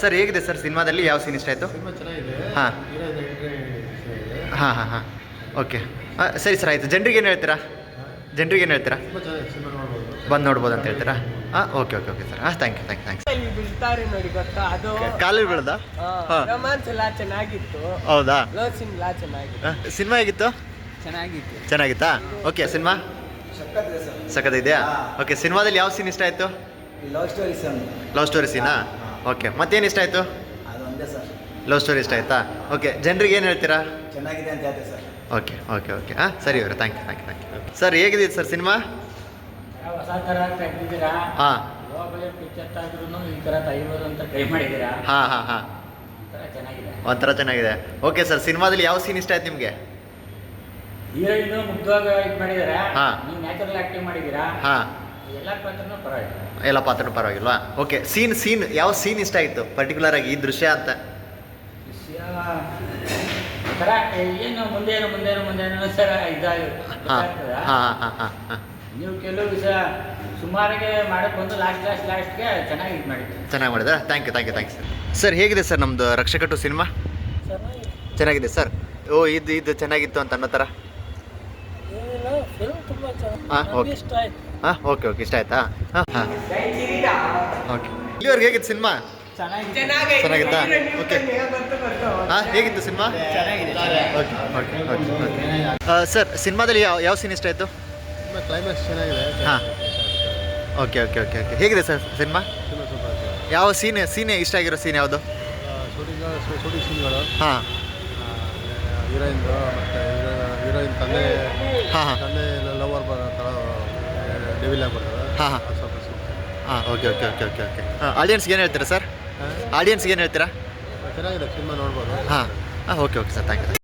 Sir ಹೇಗಿದೆ sir ಸಿನಿಮಾದಲ್ಲಿ ಯಾವ ಸೀನ್ ಇಷ್ಟ ಆಯಿತು? ಸಿನಿಮಾ ಚೆನ್ನಾಗಿದೆ. ಹಾಂ ಹಾಂ ಹಾಂ ಹಾಂ ಓಕೆ ಸರಿ ಸರ್ ಆಯಿತು. ಜನರಿಗೆ ಏನು ಹೇಳ್ತೀರಾ? ಜನರಿಗೆ ಏನು ಹೇಳ್ತೀರಾ? ತುಂಬ ಚೆನ್ನಾಗಿದೆ ಸಿನಿಮಾ, ನೋಡ್ಬೋದು, ಬಂದು ನೋಡ್ಬೋದು ಅಂತ ಹೇಳ್ತೀರಾ? ಹಾಂ okay okay okay sir. Thank you thanks. ಬೀಳ್ತಾರೆ ನೋಡಿ ಗೊತ್ತಾ, ಅದು ಕಾಲಲ್ಲಿ ಬೀಳ್ದ? ಹಾಂ ರೊಮ್ಯಾನ್ಸ್ ಎಲ್ಲ ಚೆನ್ನಾಗಿತ್ತು. ಹೌದಾ? ಲವ್ ಸೀನ್ ಎಲ್ಲ ಚೆನ್ನಾಗಿತ್ತು. ಸಿನಿಮಾ ಹೇಗಿತ್ತು? ಚೆನ್ನಾಗಿತ್ತು. ಚೆನ್ನಾಗಿತ್ತಾ? ಓಕೆ ಸಿನಿಮಾ ಸಖತ್ತಿದೆಯಾ? ಓಕೆ ಸಿನಿಮಾದಲ್ಲಿ ಯಾವ ಸೀನ್ ಇಷ್ಟ ಆಯಿತು? Love story sir. Love story ಸೀನಾ? ಓಕೆ ಮತ್ತೇನು ಇಷ್ಟ ಆಯಿತು? ಅದು ಒಂದೇ ಸರ್. ಲವ್ ಸ್ಟೋರಿ ಇಷ್ಟ ಆಯಿತಾ? ಓಕೆ ಜನರಿಗೆ ಏನು ಹೇಳ್ತೀರಾ? ಚೆನ್ನಾಗಿದೆ ಅಂತ ಹೇಳ್ತೆ ಸರ್. ಓಕೆ ಓಕೆ ಓಕೆ ಹಾಂ ಸರಿ ಅವರೇ ಥ್ಯಾಂಕ್ ಯು. ಸರ್ ಹೇಗಿದೆ ಸರ್ ಸಿನಿಮಾ? ಹೊಸ ಥರ ತೆಗೆದಿದ್ದೀರಾ, ಹಾಂ ಯಾವಾಗಲೇ ಪಿಕ್ಚರ್ ತಾದ್ರೂ ಈ ಥರ ತೆಗಿಬೋದು ಅಂತ ಟ್ರೈ ಮಾಡಿದ್ದೀರಾ. ಹಾಂ ಹಾಂ ಹಾಂ ಒಂಥರ ಚೆನ್ನಾಗಿದೆ. ಒಂಥರ ಚೆನ್ನಾಗಿದೆ. ಓಕೆ ಸರ್ ಸಿನಿಮಾದಲ್ಲಿ ಯಾವ ಸೀನ್ ಇಷ್ಟ ಆಯ್ತು ನಿಮಗೆ? ಹೀರೋಯಿನು ಮುಗ್ಧವಾಗಿ ಇದು ಮಾಡಿದ್ದೀರಾ, ಹಾ. ನೀವು ನ್ಯಾಚುರಲ್ ಆ್ಯಕ್ಟಿಂಗ್ ಮಾಡಿದ್ದೀರಾ, ಹಾಂ ಎಲ್ಲ ಪಾತ್ರನೂ ಪರವಾಗಿಲ್ಲ. ಎಲ್ಲ ಪಾತ್ರನೂ ಪರವಾಗಿಲ್ವಾ? ಓಕೆ ಸೀನ್ ಯಾವ ಸೀನ್ ಇಷ್ಟ ಆಯಿತು ಪರ್ಟಿಕ್ಯುಲರ್ ಆಗಿ ಈ ದೃಶ್ಯ ಅಂತ? ವಿಷಯ ಒಂಥರ ಏನು ಮುಂದೇನು ಸರ ಇದಾಗಿ ಹಾಂ ಹಾಂ ಹಾಂ ಹಾಂ ಹಾಂ ನೀವು ಕೆಲವು ವಿಷಯ ಸುಮಾರಿಗೆ ಮಾಡಕ್ಕೆ ಬಂದು ಲಾಸ್ಟ್ಗೆ ಚೆನ್ನಾಗಿ ಇದು ಮಾಡಿದ್ದೀರಿ. ಚೆನ್ನಾಗಿ ಮಾಡಿದೆ. Thank you sir. ಹೇಗಿದೆ ಸರ್ ನಮ್ಮದು ರಕ್ಷಕಟ್ಟು ಸಿನಿಮಾ? ಚೆನ್ನಾಗಿದೆ ಸರ್. ಓ ಇದು ಚೆನ್ನಾಗಿತ್ತು ಅಂತ ಅನ್ನೋ ಥರ? ಹಾಂ ಓಕೆ ಹಾಂ ಓಕೆ ಇಷ್ಟ ಆಯ್ತಾ? ಹಾಂ ಹಾಂ ಓಕೆ ಇಲ್ಲಿವರೆಗೆ ಹೇಗಿತ್ತು ಸಿನಿಮಾ? ಚೆನ್ನಾಗಿತ್ತಾ? ಓಕೆ ಹಾಂ ಹೇಗಿತ್ತು ಸಿನಿಮಾ? ಓಕೆ ಸರ್ ಸಿನಿಮಾದಲ್ಲಿ ಯಾವ ಸೀನ್ ಇಷ್ಟ ಆಯಿತು? ಸಿನಿಮಾ ಕ್ಲೈಮ್ಯಾಕ್ಸ್ ಚೆನ್ನಾಗಿದೆ. ಹಾಂ ಓಕೆ ಹೇಗಿದೆ ಸರ್ ಸಿನಿಮಾ? Cinema super. ಯಾವ ಸೀನ್ ಇಷ್ಟ ಆಗಿರೋ ಸೀನ್ ಯಾವುದು? ಶೂಟಿಂಗ್ ಸೀನ್ಗಳು, ಹಾಂ ಹೀರೋಯಿನ್ದು ಮತ್ತು ಹೀರೋಯಿನ್ ತಂದೆ ಹಾಂ ಲವರ್ ಡೆವಿಲ್ ಆಗ್ಬಿಡ್ತದೆ. ಹಾಂ ಹಾಂ ಓಕೆ ಆಡಿಯನ್ಸ್ಗೆ ಏನು ಹೇಳ್ತೀರಾ ಸರ್? ಆಡಿಯನ್ಸ್ಗೆ ಏನು ಹೇಳ್ತೀರಾ? ಚೆನ್ನಾಗಿದೆ ಸಿನಿಮಾ, ನೋಡ್ಬೋದು. ಹಾಂ ಓಕೆ ಸರ್ ಥ್ಯಾಂಕ್ ಯು.